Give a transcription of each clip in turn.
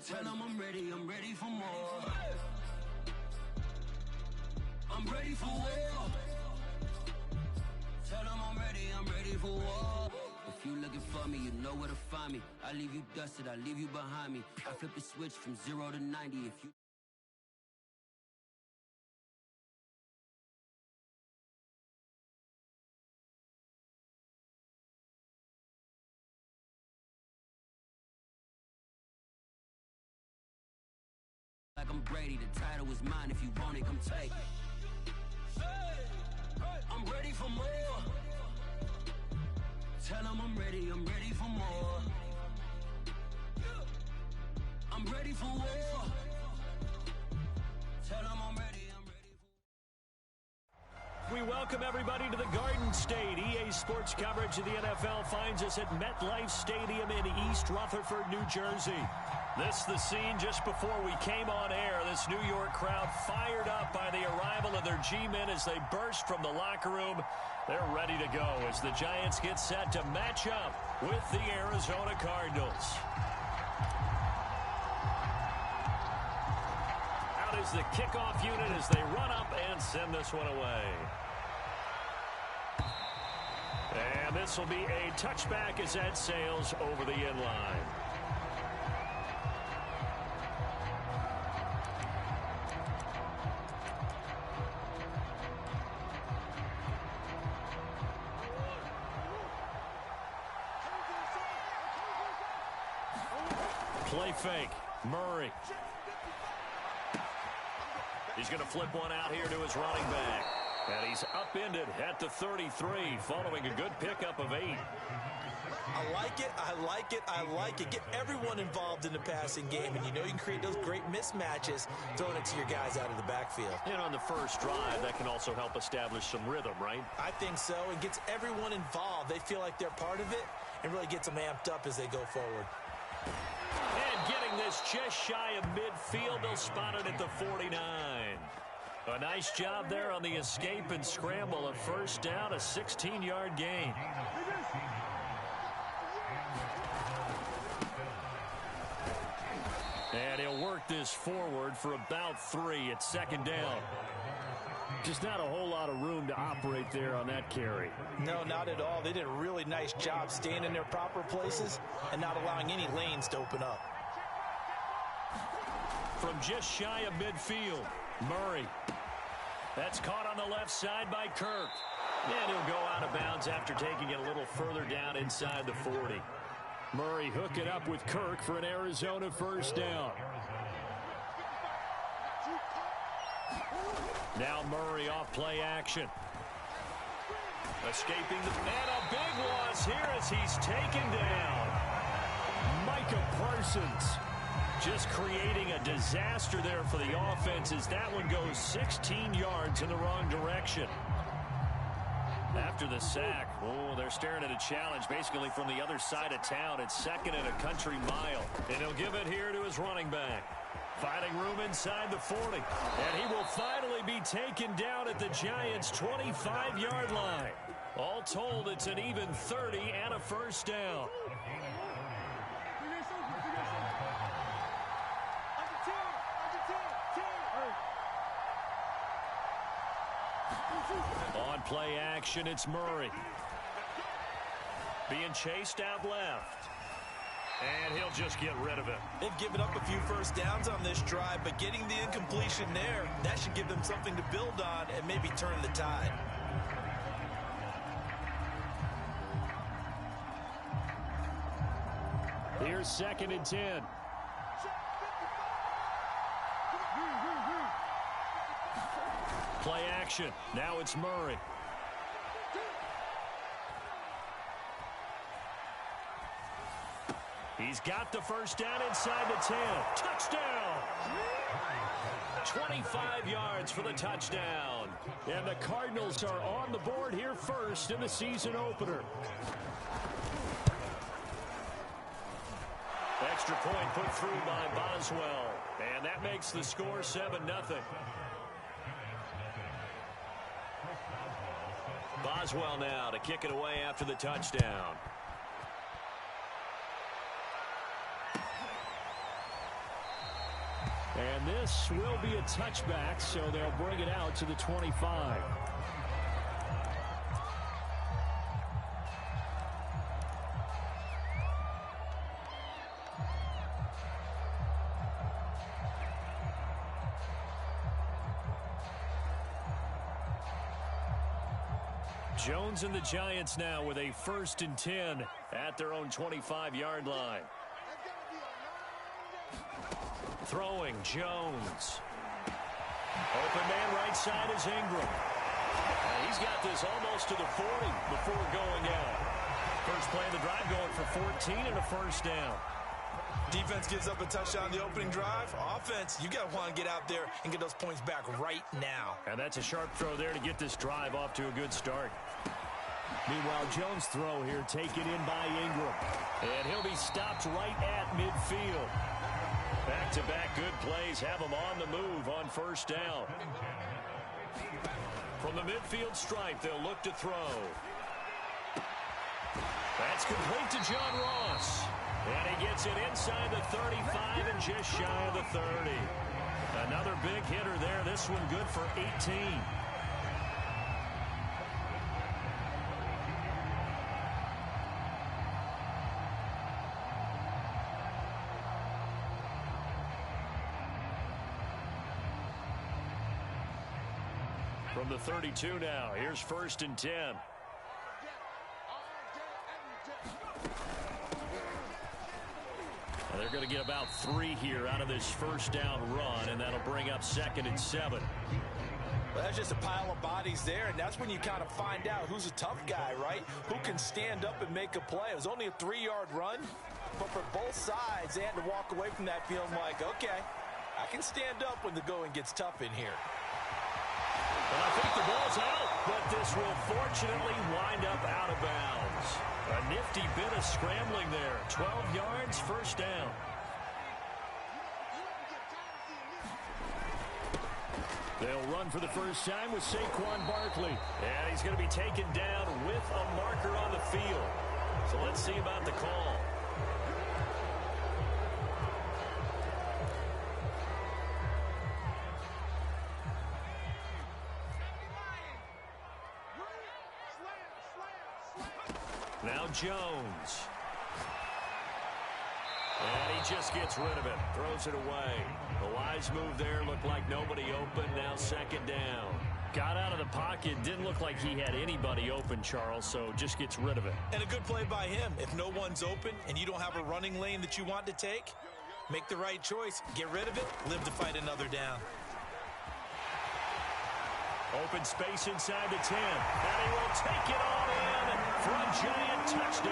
Tell them I'm ready for more. I'm ready for war. Tell them I'm ready for war. If you looking for me, you know where to find me. I leave you dusted, I leave you behind me. I flip the switch from 0 to 90. If you like I'm Brady, the title is mine. If you want it, come take it. I'm ready for more. Tell them I'm ready for more. I'm ready for war. Tell them I'm ready for... We welcome everybody to the Garden State. EA Sports coverage of the NFL finds us at MetLife Stadium in East Rutherford, New Jersey. This the scene just before we came on air. This New York crowd fired up by the arrival of their G-men as they burst from the locker room. They're ready to go as the Giants get set to match up with the Arizona Cardinals. Out is the kickoff unit as they run up and send this one away. And this will be a touchback as that sails over the end line. Play fake. Murray. He's going to flip one out here to his running back. And he's upended at the 33 following a good pickup of 8. I like it. I like it. I like it. Get everyone involved in the passing game. And you know you can create those great mismatches throwing it to your guys out of the backfield. And on the first drive, that can also help establish some rhythm, right? I think so. It gets everyone involved. They feel like they're part of it and really gets them amped up as they go forward. And getting this just shy of midfield, they'll spot it at the 49. A nice job there on the escape and scramble. A first down, a 16-yard gain. And he'll work this forward for about 3 at second down. Just not a whole lot of room to operate there on that carry. No, not at all. They did a really nice job staying in their proper places and not allowing any lanes to open up. From just shy of midfield, Murray. That's caught on the left side by Kirk. And he'll go out of bounds after taking it a little further down inside the 40. Murray hook it up with Kirk for an Arizona first down. Now Murray off play action. Escaping the... And a big loss here as he's taken down. Micah Parsons just creating a disaster there for the offense as that one goes 16 yards in the wrong direction. After the sack, oh, they're staring at a challenge basically from the other side of town. It's second and a country mile. And he'll give it here to his running back. Finding room inside the 40. And he will finally be taken down at the Giants' 25-yard line. All told, it's an even 30 and a first down. On play action, it's Murray. Being chased out left. And he'll just get rid of it. They've given up a few first downs on this drive, but getting the incompletion there, that should give them something to build on and maybe turn the tide. Here's second and 10. Play action. Now it's Murray. He's got the first down inside the 10. Touchdown! 25 yards for the touchdown. And the Cardinals are on the board here first in the season opener. Extra point put through by Boswell. And that makes the score 7-0. Boswell now to kick it away after the touchdown. And this will be a touchback, so they'll bring it out to the 25. Jones and the Giants now with a 1st and 10 at their own 25-yard line. Throwing, Jones. Open man right side is Ingram. And he's got this almost to the 40 before going out. First play of the drive going for 14 and a 1st down. Defense gives up a touchdown on the opening drive. Offense, you got to want to get out there and get those points back right now. And that's a sharp throw there to get this drive off to a good start. Meanwhile, Jones' throw here taken in by Ingram. And he'll be stopped right at midfield. Back-to-back good plays have him on the move on 1st down. From the midfield stripe, they'll look to throw. That's complete to John Ross. And he gets it inside the 35 and just shy of the 30. Another big hitter there. This one good for 18. From the 32 now, here's 1st and 10. And they're going to get about 3 here out of this 1st down run, and that'll bring up 2nd and 7. Well, that's just a pile of bodies there, and that's when you kind of find out who's a tough guy, right? Who can stand up and make a play. It was only a 3-yard run, but for both sides, they had to walk away from that feeling like, okay, I can stand up when the going gets tough in here. And I think the ball's out, but this will fortunately wind up out of bounds. A nifty bit of scrambling there. 12 yards, 1st down. They'll run for the first time with Saquon Barkley. And he's going to be taken down with a marker on the field. So let's see about the call. Now Jones. And he just gets rid of it. Throws it away. The wise move there. Looked like nobody open. Now 2nd down. Got out of the pocket. Didn't look like he had anybody open, Charles, so just gets rid of it. And a good play by him. If no one's open and you don't have a running lane that you want to take, make the right choice. Get rid of it. Live to fight another down. Open space inside the 10. And he will take it all in for a giant touchdown.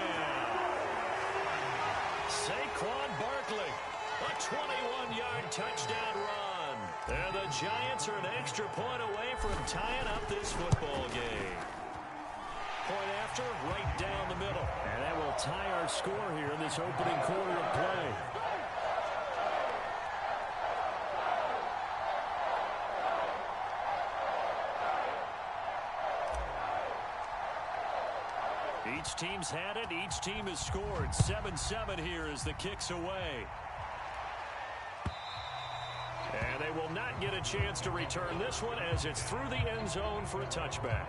Saquon Barkley, a 21-yard touchdown run. And the Giants are an extra point away from tying up this football game. Point after, right down the middle. And that will tie our score here in this opening quarter of play. Each team's had it. Each team has scored. 7-7 here as the kick's away. And they will not get a chance to return this one as it's through the end zone for a touchback.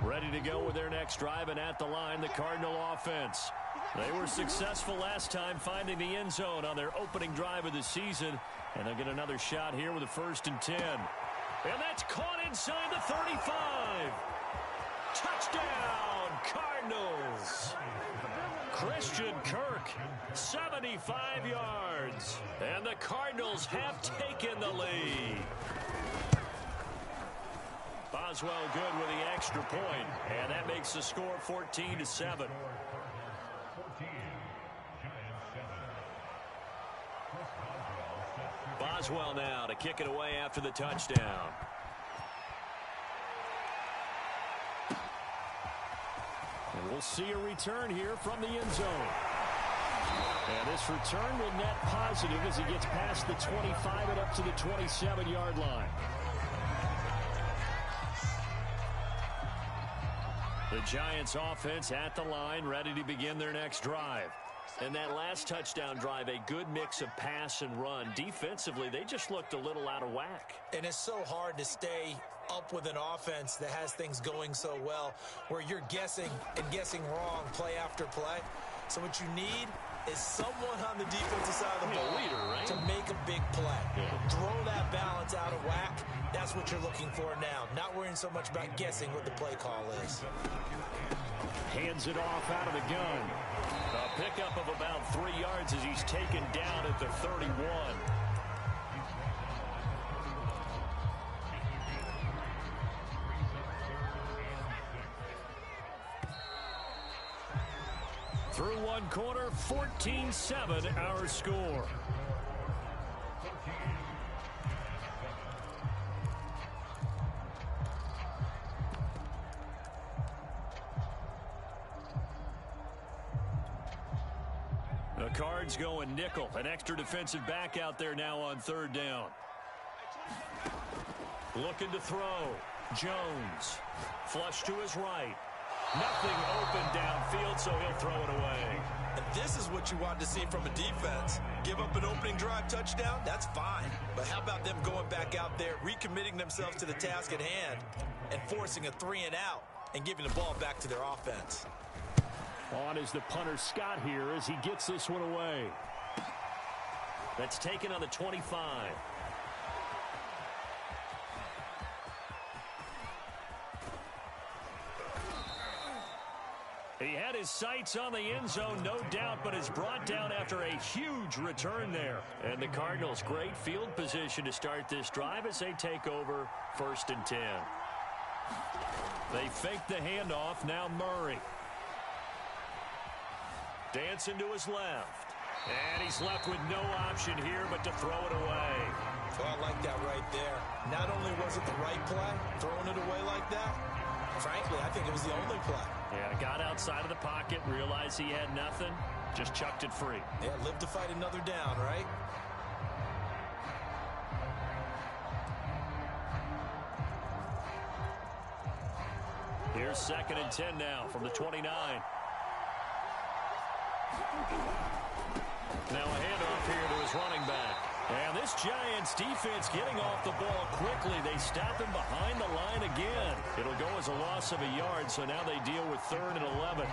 Ready to go with their next drive, and at the line, the Cardinal offense. They were successful last time finding the end zone on their opening drive of the season. And they'll get another shot here with a 1st and 10. And that's caught inside the 35. Touchdown, Cardinals. Christian Kirk, 75 yards. And the Cardinals have taken the lead. Boswell good with the extra point. And that makes the score 14-7. Boswell now to kick it away after the touchdown. And we'll see a return here from the end zone. And this return will net positive as he gets past the 25 and up to the 27-yard line. The Giants offense at the line, ready to begin their next drive. And that last touchdown drive, a good mix of pass and run. Defensively, they just looked a little out of whack. And it's so hard to stay up with an offense that has things going so well, where you're guessing and guessing wrong play after play. So what you need is someone on the defensive side of the ball to make a big play. Throw that balance out of whack. That's what you're looking for now. Not worrying so much about guessing what the play call is. Hands it off out of the gun. A pickup of about 3 yards as he's taken down at the 31. Through one quarter, 14-7 our score. The Cards going nickel. An extra defensive back out there now on third down. Looking to throw. Jones. Flush to his right. Nothing open downfield, so he'll throw it away. And this is what you want to see from a defense. Give up an opening drive touchdown, that's fine. But how about them going back out there, recommitting themselves to the task at hand, and forcing a 3-and-out, and giving the ball back to their offense. On is the punter Scott here as he gets this one away. That's taken on the 25. He had his sights on the end zone, no doubt, but is brought down after a huge return there. And the Cardinals, great field position to start this drive as they take over 1st and 10. They fake the handoff, now Murray. Dancing to his left. And he's left with no option here but to throw it away. Well, I like that right there. Not only was it the right play, throwing it away like that, frankly, I think it was the only play. Yeah, got outside of the pocket, realized he had nothing, just chucked it free. Yeah, live to fight another down, right? Here's 2nd and 10 now from the 29. Now a handoff here to his running back. And this Giants defense getting off the ball quickly. They stop him behind the line again. It'll go as a loss of a yard, so now they deal with 3rd and 11.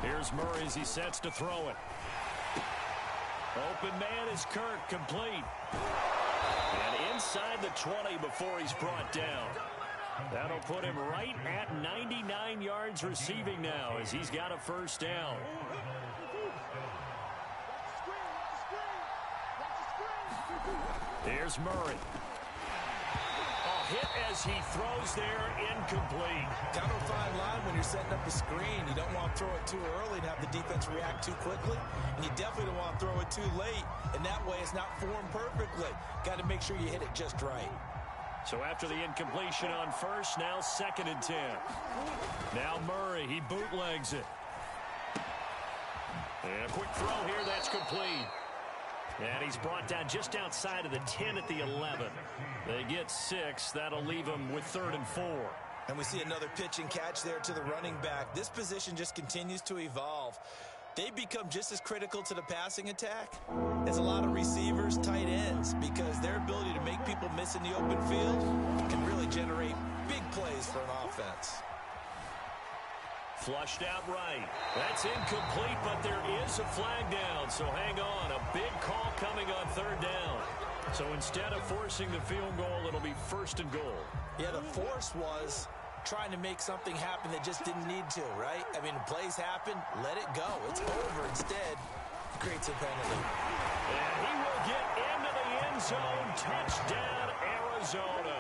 Here's Murray as he sets to throw it. Open man is Kirk, complete. And inside the 20 before he's brought down. That'll put him right at 99 yards receiving now as he's got a 1st down. Here's Murray. Hit as he throws there, incomplete. Kind of a fine line when you're setting up a screen. You don't want to throw it too early and have the defense react too quickly. And you definitely don't want to throw it too late. And that way it's not formed perfectly. Got to make sure you hit it just right. So after the incompletion on 1st, now 2nd and 10. Now Murray, he bootlegs it. And a quick throw here, that's complete. And he's brought down just outside of the 10 at the 11. They get 6. That'll leave them with 3rd and 4. And we see another pitch and catch there to the running back. This position just continues to evolve. They become just as critical to the passing attack as a lot of receivers, tight ends, because their ability to make people miss in the open field can really generate big plays for an offense. Flushed out right. That's incomplete, but there is a flag down, so hang on. A big call coming on 3rd down. So instead of forcing the field goal, it'll be 1st and goal. Yeah, the force was trying to make something happen that just didn't need to, right? I mean, plays happen, let it go. It's over. Instead, creates a penalty. And he will get into the end zone. Touchdown, Arizona.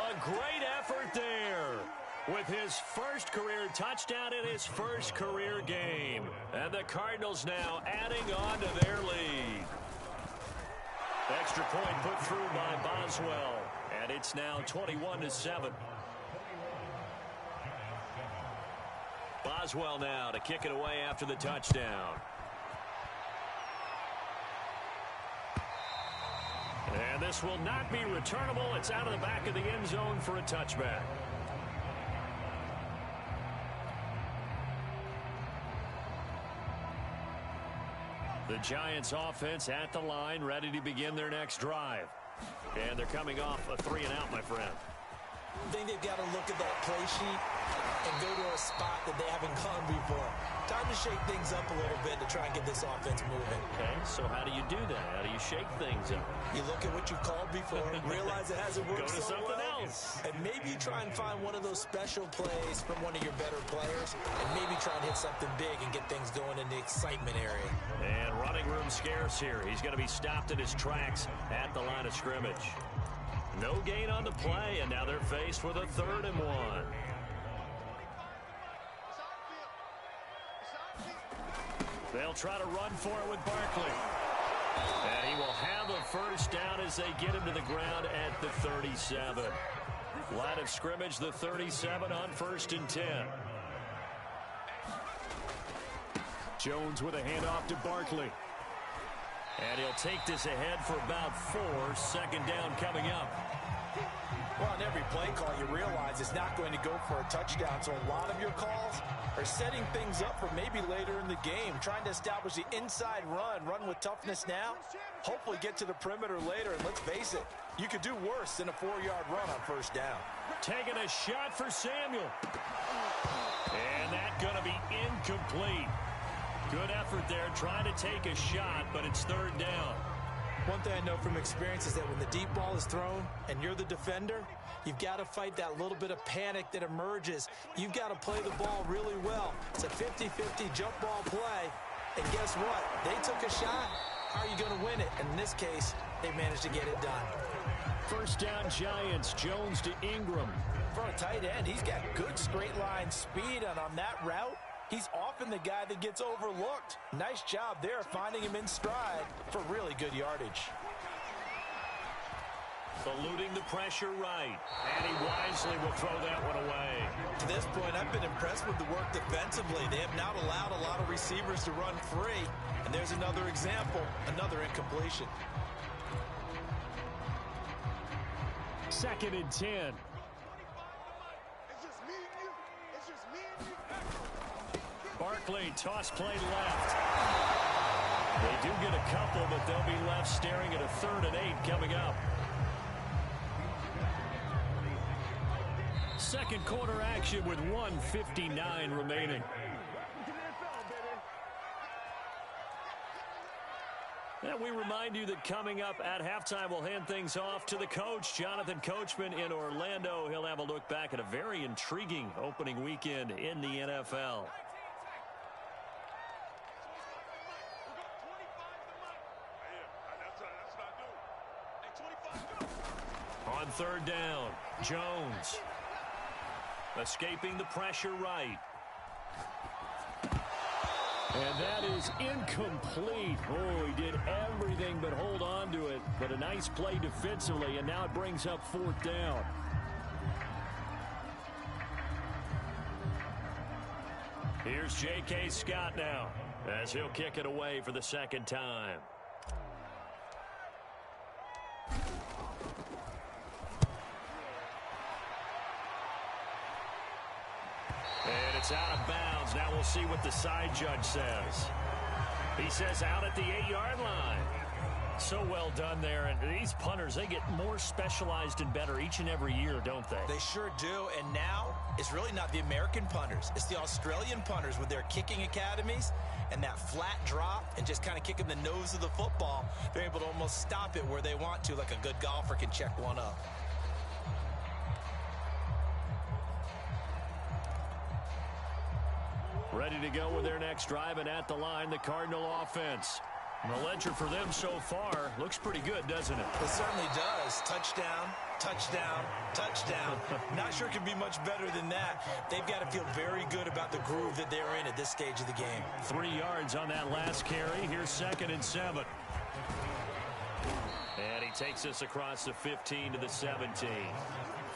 A great effort there, with his 1st career touchdown in his 1st career game. And the Cardinals now adding on to their lead. Extra point put through by Boswell. And it's now 21-7. Boswell now to kick it away after the touchdown. And this will not be returnable. It's out of the back of the end zone for a touchback. The Giants offense at the line, ready to begin their next drive. And they're coming off a 3-and-out, my friend. I think they've got to look at that play sheet and go to a spot that they haven't gone before. Time to shake things up a little bit to try and get this offense moving. Okay, so how do you do that? How do you shake things up? You look at what you called before, realize it hasn't worked Go to so something well, else. and maybe try and find one of those special plays from one of your better players, and maybe try and hit something big and get things going in the excitement area. And running room scarce here. He's going to be stopped in his tracks at the line of scrimmage. No gain on the play, and now they're faced with a 3rd and 1. They'll try to run for it with Barkley. And he will have a first down as they get him to the ground at the 37. Line of scrimmage, the 37 on 1st and 10. Jones with a handoff to Barkley. And he'll take this ahead for about 4. 2nd down coming up. Well, on every play call, you realize it's not going to go for a touchdown, so a lot of your calls are setting things up for maybe later in the game, trying to establish the inside run with toughness now, hopefully get to the perimeter later, and let's face it, you could do worse than a 4-yard run on 1st down. Taking a shot for Samuel. And that's going to be incomplete. Good effort there, trying to take a shot, but it's 3rd down. One thing I know from experience is that when the deep ball is thrown and you're the defender, you've got to fight that little bit of panic that emerges. You've got to play the ball really well. It's a 50-50 jump ball play. And guess what? They took a shot. How are you going to win it? And in this case, they managed to get it done. 1st down Giants. Jones to Ingram. For a tight end, he's got good straight line speed, and on that route, he's often the guy that gets overlooked. Nice job there finding him in stride for really good yardage. Eluding the pressure right. And he wisely will throw that one away. To this point, I've been impressed with the work defensively. They have not allowed a lot of receivers to run free. And there's another example, another incompletion. 2nd and 10. Barkley, toss play left. They do get a couple, but they'll be left staring at a 3rd and 8 coming up. 2nd quarter action with 1:59 remaining. And we remind you that coming up at halftime, we'll hand things off to the coach, Jonathan Coachman in Orlando. He'll have a look back at a very intriguing opening weekend in the NFL. On 3rd down, Jones. Escaping the pressure right. And that is incomplete. Oh, he did everything but hold on to it. But a nice play defensively, and now it brings up 4th down. Here's J.K. Scott now, as he'll kick it away for the 2nd time. And it's out of bounds. Now we'll see what the side judge says. He says out at the 8-yard line. So well done there. And these punters, they get more specialized and better each and every year, don't they? They sure do. And now it's really not the American punters. It's the Australian punters with their kicking academies and that flat drop and just kind of kicking the nose of the football. They're able to almost stop it where they want to, like a good golfer can check one up. Ready to go with their next drive, and at the line, the Cardinal offense. The ledger for them so far looks pretty good, doesn't it? It certainly does. Touchdown, touchdown, touchdown. Not sure it can be much better than that. They've got to feel very good about the groove that they're in at this stage of the game. 3 yards on that last carry. Here's 2nd and 7. And he takes us across the 15 to the 17.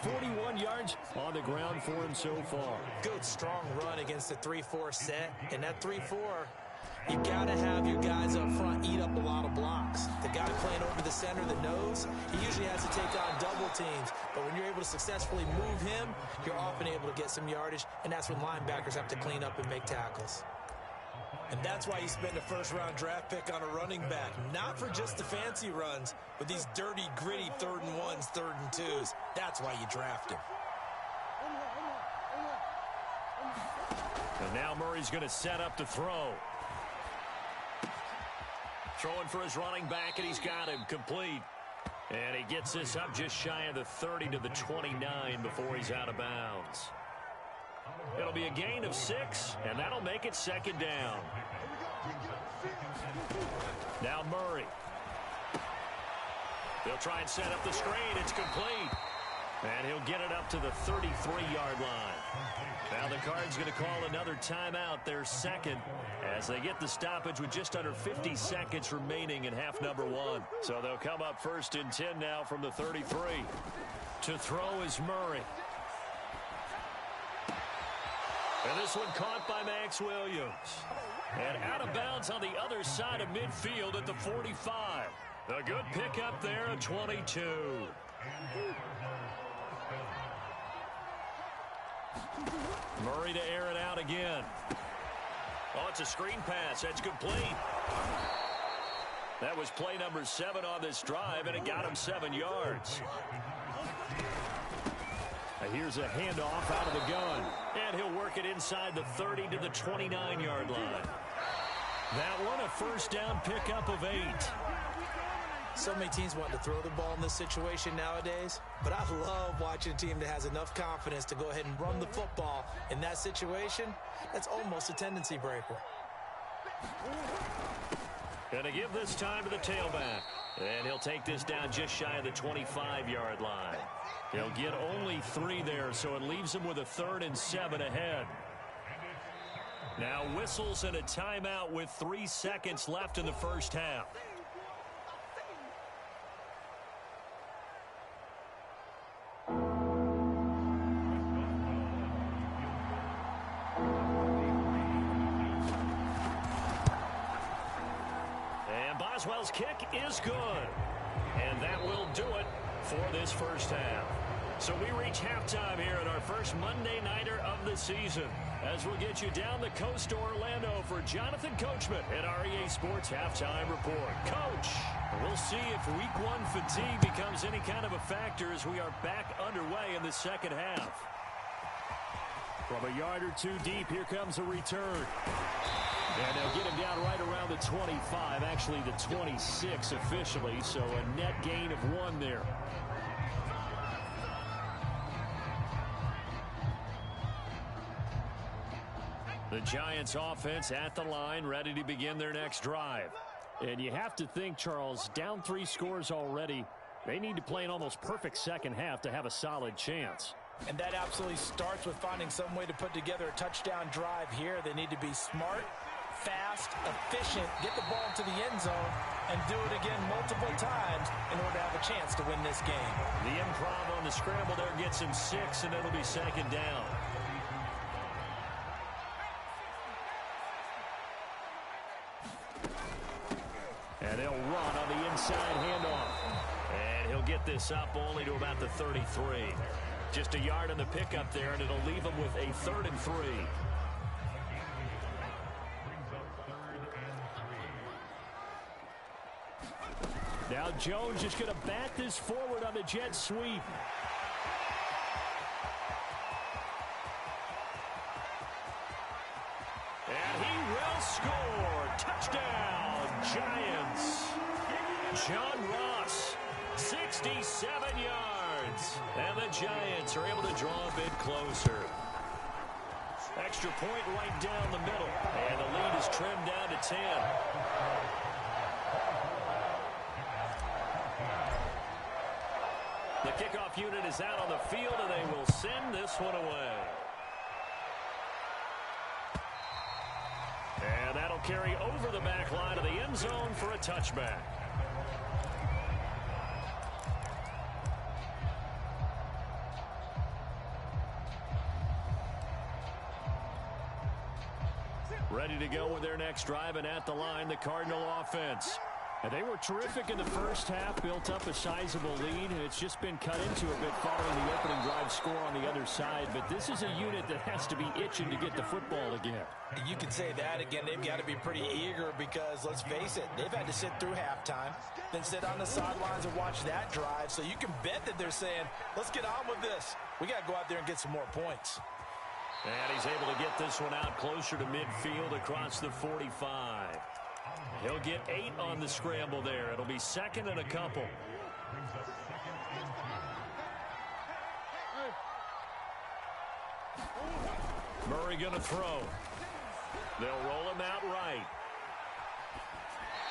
41 yards on the ground for him so far. Good, strong run against the 3-4 set. And that 3-4, you got to have your guys up front eat up a lot of blocks. The guy playing over the center, the nose, he usually has to take on double teams. But when you're able to successfully move him, you're often able to get some yardage, and that's when linebackers have to clean up and make tackles. And that's why you spend a first-round draft pick on a running back. Not for just the fancy runs, but these dirty, gritty 3rd and 1s, 3rd and 2s. That's why you draft him. And now Murray's going to set up to throw. Throwing for his running back, and he's got him complete. And he gets this up just shy of the 30 to the 29 before he's out of bounds. It'll be a gain of 6, and that'll make it 2nd down. Now Murray. They'll try and set up the screen. It's complete. And he'll get it up to the 33-yard line. Now the Cards going to call another timeout, their 2nd, as they get the stoppage with just under 50 seconds remaining in half number 1. So they'll come up 1st and 10 now from the 33. To throw is Murray. And this one caught by Max Williams. And out of bounds on the other side of midfield at the 45. A good pickup there at 22. Murray to air it out again. Oh, it's a screen pass. That's complete. That was play number 7 on this drive, and it got him 7 yards. Here's a handoff out of the gun. And he'll work it inside the 30 to the 29-yard line. That one a first down pickup of 8. So many teams want to throw the ball in this situation nowadays, but I love watching a team that has enough confidence to go ahead and run the football. In that situation, that's almost a tendency breaker. Going to give this time to the tailback. And he'll take this down just shy of the 25-yard line. He'll get only 3 there, so it leaves him with a 3rd and 7 ahead. Now whistles and a timeout with 3 seconds left in the first half. And Boswell's kick is good. And that will do it for this first half. So we reach halftime here at our first Monday Nighter of the season, as we'll get you down the coast to Orlando for Jonathan Coachman at REA Sports Halftime Report. Coach, we'll see if Week 1 fatigue becomes any kind of a factor as we are back underway in the second half. From a yard or 2 deep, here comes a return. And they'll get him down right around the 25, actually the 26 officially, so a net gain of 1 there. The Giants offense at the line, ready to begin their next drive. And you have to think, Charles, down 3 scores already, they need to play an almost perfect second half to have a solid chance. And that absolutely starts with finding some way to put together a touchdown drive here. They need to be smart, fast, efficient, get the ball to the end zone, and do it again multiple times in order to have a chance to win this game. The improv on the scramble there gets him 6, and it'll be 2nd down. And they'll run on the inside handoff. And he'll get this up only to about the 33. Just a yard on the pickup there, and it'll leave him with a 3rd and 3. Now Jones is going to bat this forward on the jet sweep. And he will score. Touchdown, Giants. John Ross, 67 yards. And the Giants are able to draw a bit closer. Extra point right down the middle. And the lead is trimmed down to 10. The kickoff unit is out on the field, and they will send this one away. And that'll carry over the back line of the end zone for a touchback. Ready to go with their next drive, and at the line, the Cardinal offense. And they were terrific in the first half, built up a sizable lead, and it's just been cut into a bit following the opening drive score on the other side. But this is a unit that has to be itching to get the football again. You can say that again. They've got to be pretty eager because, let's face it, they've had to sit through halftime, then sit on the sidelines and watch that drive. So you can bet that they're saying, let's get on with this. We got to go out there and get some more points. And he's able to get this one out closer to midfield across the 45. He'll get 8 on the scramble there. It'll be second and a couple. Murray going to throw. They'll roll him out right.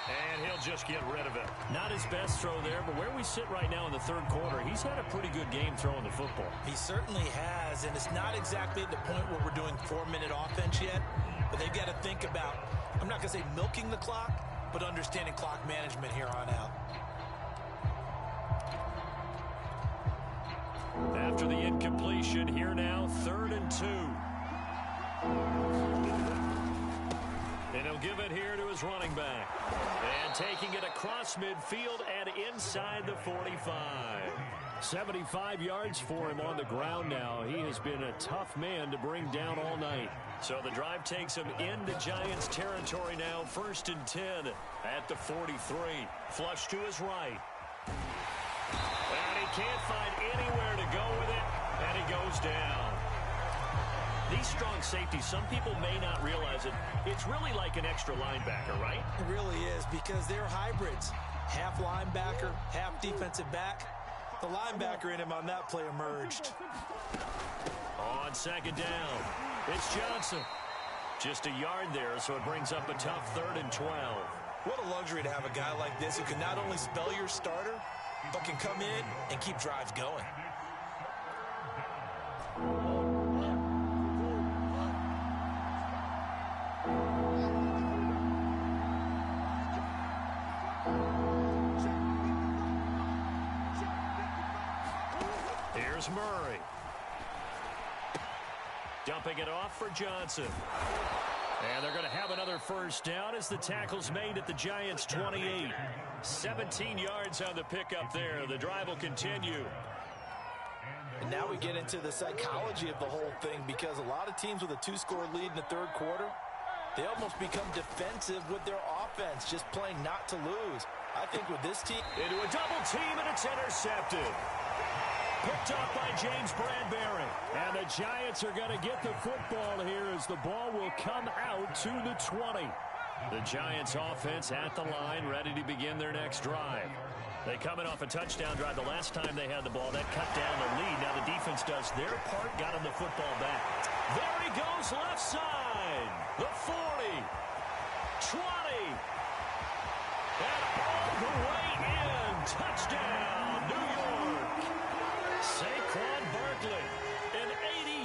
And he'll just get rid of it. Not his best throw there, but where we sit right now in the third quarter, he's had a pretty good game throwing the football. He certainly has, and it's not exactly at the point where we're doing 4-minute offense yet, but they've got to think about, I'm not going to say milking the clock, but understanding clock management here on out. After the incompletion, here now, 3rd and 2. And he'll give it here to his running back. And taking it across midfield and inside the 45. 75 yards for him on the ground now. He has been a tough man to bring down all night. So the drive takes him into Giants territory now. 1st and 10 at the 43. Flush to his right. And he can't find anywhere to go with it. And he goes down. These strong safeties, some people may not realize it. It's really like an extra linebacker, right? It really is, because they're hybrids. Half linebacker, half defensive back. The linebacker in him on that play emerged. On 2nd down, it's Johnson. Just a yard there, so it brings up a tough 3rd and 12. What a luxury to have a guy like this who can not only spell your starter, but can come in and keep drives going. Here's Murray. Dumping it off for Johnson. And they're going to have another 1st down as the tackle's made at the Giants' 28. 17 yards on the pickup there. The drive will continue. And now we get into the psychology of the whole thing, because a lot of teams with a 2-score lead in the 3rd quarter, they almost become defensive with their offense, just playing not to lose. I think with this team... Into a double team, and it's intercepted. Picked up by James Bradbury. And the Giants are going to get the football here as the ball will come out to the 20. The Giants offense at the line, ready to begin their next drive. They coming off a touchdown drive. The last time they had the ball, that cut down the lead. Now the defense does their part, got him the football back. There he goes, left side. The 40. 20. And all the way in. Touchdown, New York. Saquon Barkley, an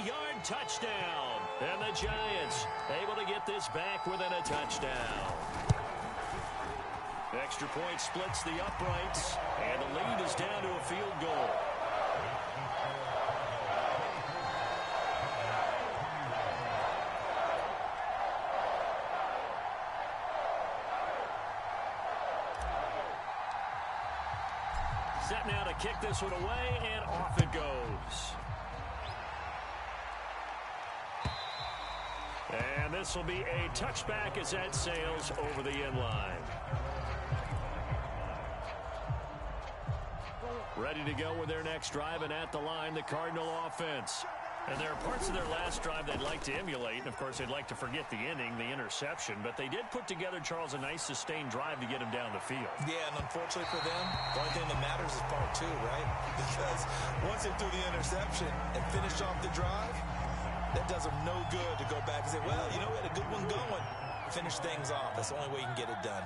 80-yard touchdown. And the Giants able to get this back within a touchdown. Extra point splits the uprights, and the lead is down to a field goal. Set now to kick this one away, and off it goes. And this will be a touchback as that sails over the end line. Ready to go with their next drive, and at the line, the Cardinal offense. And there are parts of their last drive they'd like to emulate. And, of course, they'd like to forget the inning, the interception. But they did put together, Charles, a nice sustained drive to get him down the field. Yeah, and unfortunately for them, the only thing that matters is part 2, right? Because once they threw the interception and finished off the drive, that does them no good to go back and say, well, you know, we had a good one going. Finish things off. That's the only way you can get it done.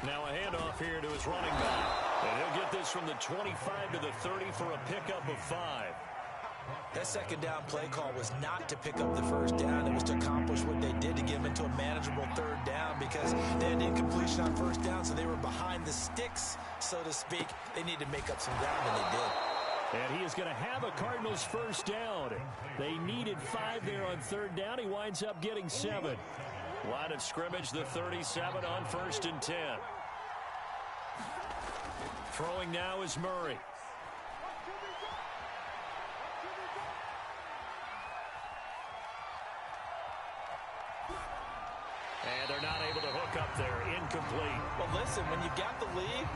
Now a handoff here to his running back. And he'll get this from the 25 to the 30 for a pickup of 5. That 2nd down play call was not to pick up the 1st down. It was to accomplish what they did to get them into a manageable 3rd down, because they had incompletion on 1st down, so they were behind the sticks, so to speak. They needed to make up some ground, and they did. And he is going to have a Cardinals first down. They needed 5 there on third down. He winds up getting 7. Line of scrimmage, the 37 on 1st and 10. Throwing now is Murray. And they're not able to hook up there. Incomplete. Well, listen, when you got the lead,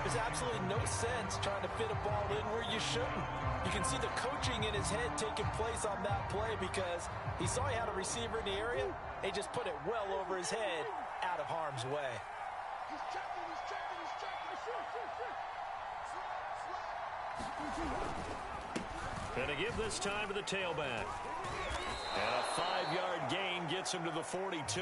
there's absolutely no sense trying to fit a ball in where you shouldn't. You can see the coaching in his head taking place on that play because he saw he had a receiver in the area. He just put it well over his head, out of harm's way. He's checking. Going to give this time to the tailback. And a 5-yard gain gets him to the 42.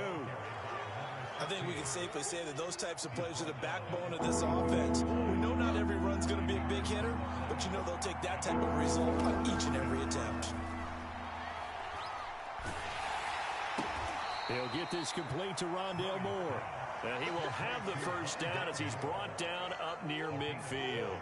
I think we can safely say that those types of plays are the backbone of this offense. We know not every run's going to be a big hitter, but you know they'll take that type of result on each and every attempt. He'll get this complete to Rondale Moore. And he will have the first down as he's brought down up near midfield.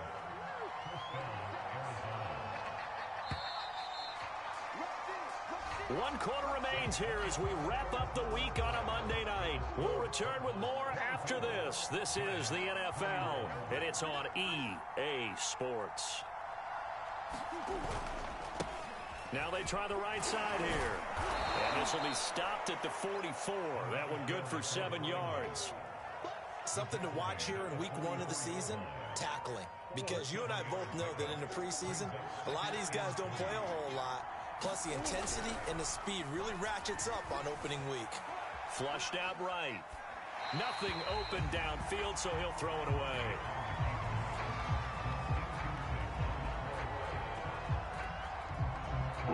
One quarter remains here as we wrap up the week on a Monday night. We'll return with more after this. This is the NFL, and it's on EA Sports. Now they try the right side here. And this will be stopped at the 44. That one good for 7 yards. Something to watch here in week 1 of the season, tackling. Because you and I both know that in the preseason, a lot of these guys don't play a whole lot. Plus, the intensity and the speed really ratchets up on opening week. Flushed out right. Nothing open downfield, so he'll throw it away.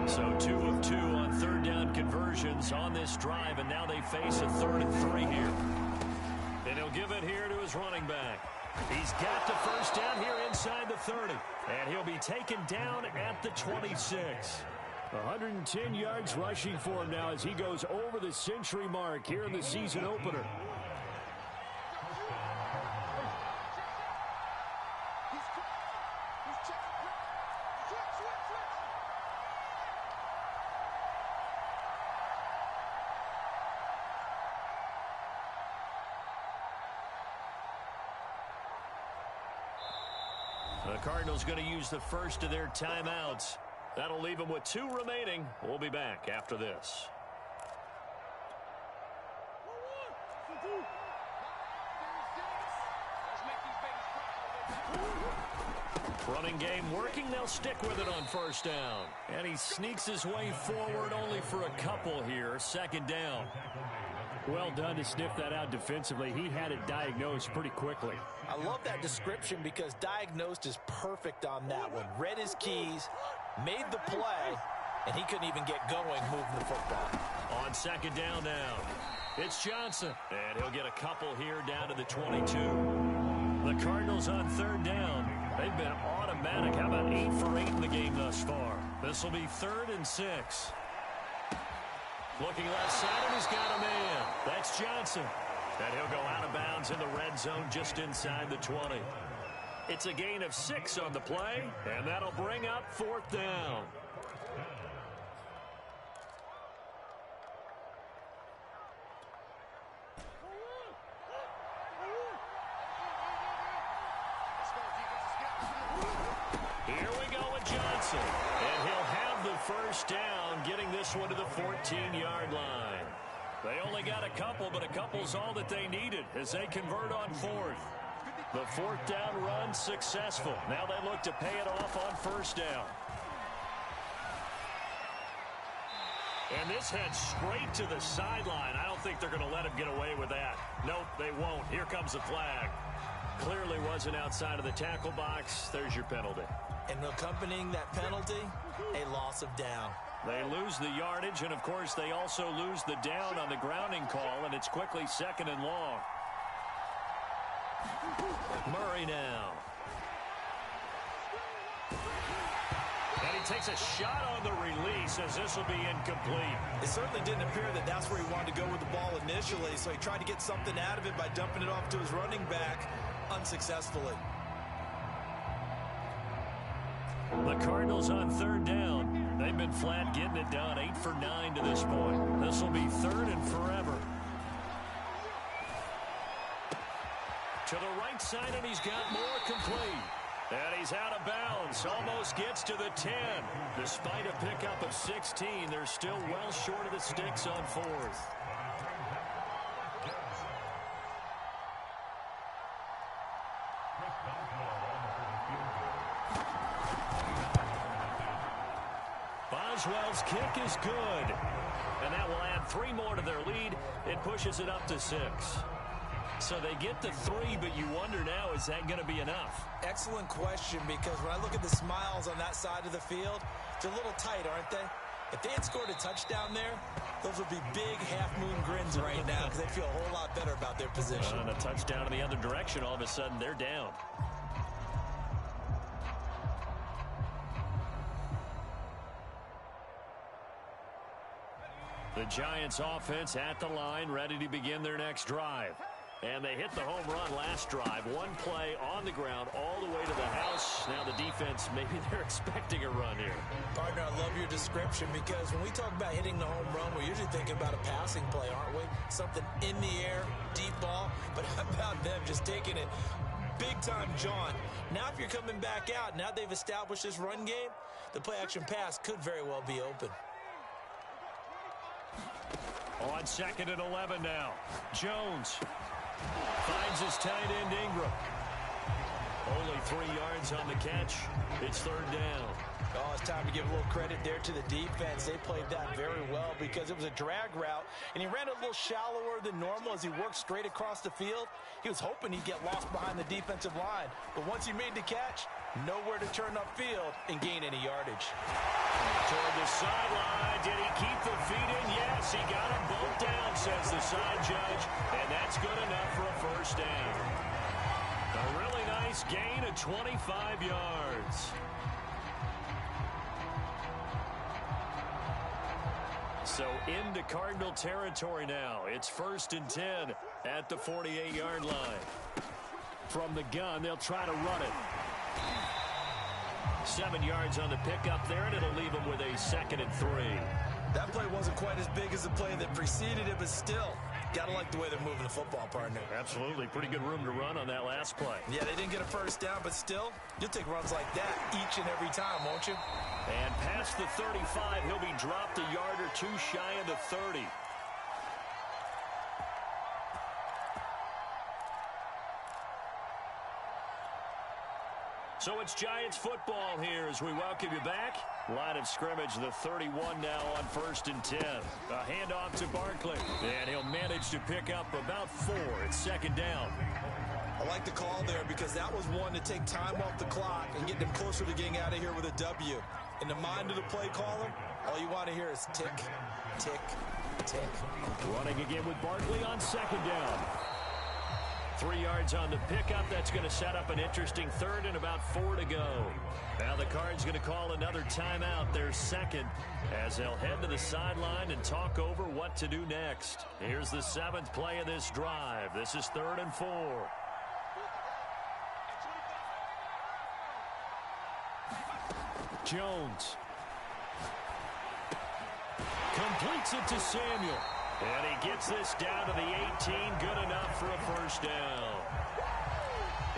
So 2 of 2 on third down conversions on this drive, and now they face a 3rd and 3 here. And he'll give it here to his running back. He's got the first down here inside the 30. And he'll be taken down at the 26. 110 yards rushing for him now as he goes over the century mark here in the season opener. The Cardinals going to use the first of their timeouts. That'll leave them with 2 remaining. We'll be back after this. Running game working. They'll stick with it on first down. And he sneaks his way forward only for a couple here. 2nd down. Well done to sniff that out defensively. He had it diagnosed pretty quickly. I love that description because diagnosed is perfect on that one. Read his keys, made the play, and he couldn't even get going moving the football. On 2nd down now, it's Johnson. And he'll get a couple here down to the 22. The Cardinals on 3rd down. They've been automatic. How about 8 for 8 in the game thus far? This will be 3rd and 6. Looking left side, and he's got a man. That's Johnson. And he'll go out of bounds in the red zone just inside the 20. It's a gain of 6 on the play, and that'll bring up 4th down. Here we go with Johnson. And he'll have the first down, getting this one to the 14-yard line. They only got a couple, but a couple's all that they needed as they convert on 4th. The 4th down run successful. Now they look to pay it off on 1st down. And this heads straight to the sideline. I don't think they're going to let him get away with that. Nope, they won't. Here comes the flag. Clearly wasn't outside of the tackle box. There's your penalty. And accompanying that penalty, a loss of down. They lose the yardage, and of course they also lose the down on the grounding call, and it's quickly 2nd and long. Murray now. And he takes a shot on the release as this will be incomplete. It certainly didn't appear that that's where he wanted to go with the ball initially, so he tried to get something out of it by dumping it off to his running back unsuccessfully. The Cardinals on third down. They've been flat getting it done. 8 for 9 to this point. This will be third and forever. To the right side, and he's got more complete. And he's out of bounds. Almost gets to the 10. Despite a pickup of 16, they're still well short of the sticks on fourth. Boswell's kick is good. And that will add 3 more to their lead. It pushes it up to 6. So they get the 3, but you wonder now, is that going to be enough? Excellent question, because when I look at the smiles on that side of the field, they're a little tight, aren't they? If they had scored a touchdown there, those would be big half-moon grins right now because they feel a whole lot better about their position. And a touchdown in the other direction, all of a sudden they're down. The Giants offense at the line, ready to begin their next drive. And they hit the home run last drive. 1 play on the ground all the way to the house. Now the defense, maybe they're expecting a run here. Partner, I love your description, because when we talk about hitting the home run, we're usually thinking about a passing play, aren't we? Something in the air, deep ball. But how about them just taking it big-time jaunt? Now if you're coming back out, now they've established this run game, the play-action pass could very well be open. On 2nd and 11 now. Jones finds his tight end Ingram. Only 3 yards on the catch. It's third down. Oh, it's time to give a little credit there to the defense. They played that very well because it was a drag route, and he ran a little shallower than normal as he worked straight across the field. He was hoping he'd get lost behind the defensive line, but once he made the catch, nowhere to turn upfield and gain any yardage. Toward the sideline. Did he keep the feet in? Yes, he got him both down, says the side judge, and that's good enough for a first down. A really nice gain of 25 yards. So into Cardinal territory now. It's 1st and 10 at the 48-yard line. From the gun, they'll try to run it. 7 yards on the pickup there, and it'll leave them with a 2nd and 3. That play wasn't quite as big as the play that preceded it, but still, gotta like the way they're moving the football, partner. Absolutely. Pretty good room to run on that last play. Yeah, they didn't get a first down, but still, you'll take runs like that each and every time, won't you? And past the 35, he'll be dropped a yard or 2 shy of the 30. So it's Giants football here as we welcome you back. Line of scrimmage, the 31 now on 1st and 10. A handoff to Barkley, and he'll manage to pick up about 4. It's 2nd down. I like the call there because that was one to take time off the clock and get them closer to getting out of here with a W. In the mind of the play caller, all you want to hear is tick, tick, tick. Running again with Barkley on 2nd down. 3 yards on the pickup. That's going to set up an interesting 3rd and about 4 to go. Now the Cards going to call another timeout, their 2nd, as they'll head to the sideline and talk over what to do next. Here's the 7th play of this drive. This is 3rd and 4. Jones completes it to Samuel. And he gets this down to the 18. Good enough for a first down.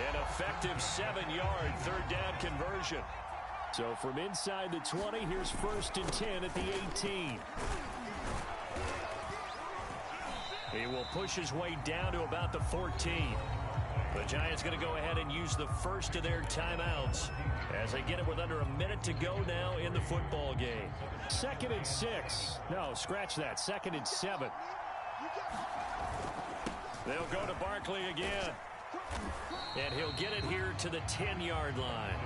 An effective 7-yard 3rd down conversion. So from inside the 20, here's 1st and 10 at the 18. He will push his way down to about the 14. The Giants going to go ahead and use the first of their timeouts as they get it with under a minute to go now in the football game. 2nd and 6. No, scratch that. 2nd and 7. They'll go to Barkley again. And he'll get it here to the 10-yard line.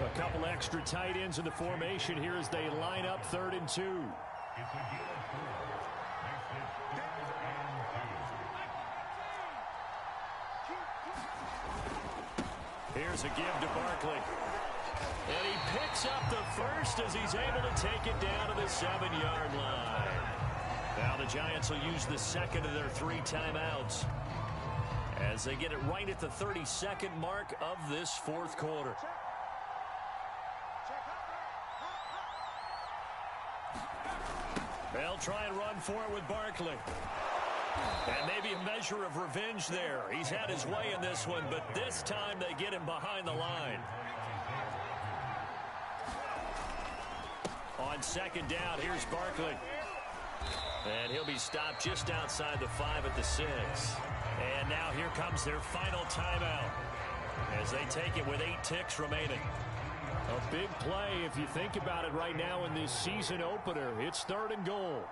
A couple extra tight ends in the formation here as they line up 3rd and 2. Here's a give to Barkley. And he picks up the first as he's able to take it down to the 7-yard line. Now the Giants will use the 2nd of their 3 timeouts as they get it right at the 32nd mark of this 4th quarter. try and run for it with Barkley. And maybe a measure of revenge there. He's had his way in this one, but this time they get him behind the line. On second down, here's Barkley. And he'll be stopped just outside the 5 at the 6. And now here comes their final timeout as they take it with 8 ticks remaining. A big play if you think about it right now in this season opener. It's 3rd and goal.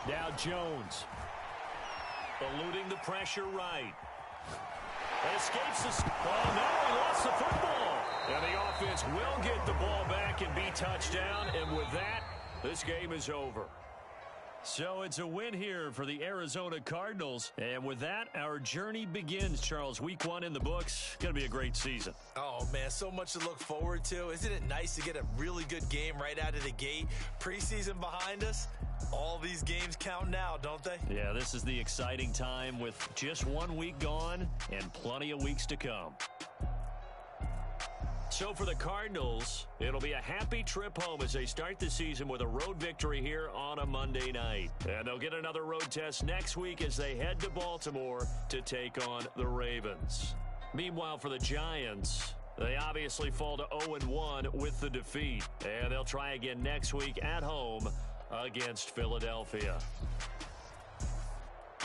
Now Jones. Eluding the pressure right. Escapes the... Oh, no, he lost the football. And the offense will get the ball back and be touchdown. And with that, this game is over. So it's a win here for the Arizona Cardinals. And with that, our journey begins, Charles. Week 1 in the books. Going to be a great season. Oh, man, so much to look forward to. Isn't it nice to get a really good game right out of the gate? Preseason behind us. All these games count now, don't they? Yeah, this is the exciting time with just 1 week gone and plenty of weeks to come. So for the Cardinals, it'll be a happy trip home as they start the season with a road victory here on a Monday night. And they'll get another road test next week as they head to Baltimore to take on the Ravens. Meanwhile, for the Giants, they obviously fall to 0-1 with the defeat. And they'll try again next week at home against Philadelphia.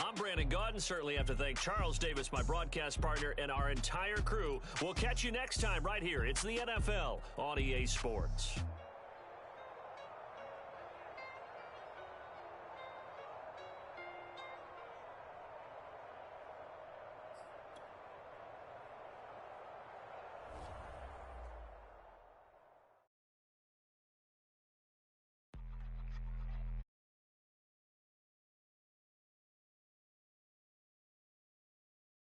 I'm Brandon Gaudin. Certainly have to thank Charles Davis, my broadcast partner, and our entire crew. We'll catch you next time right here. It's the NFL on EA Sports.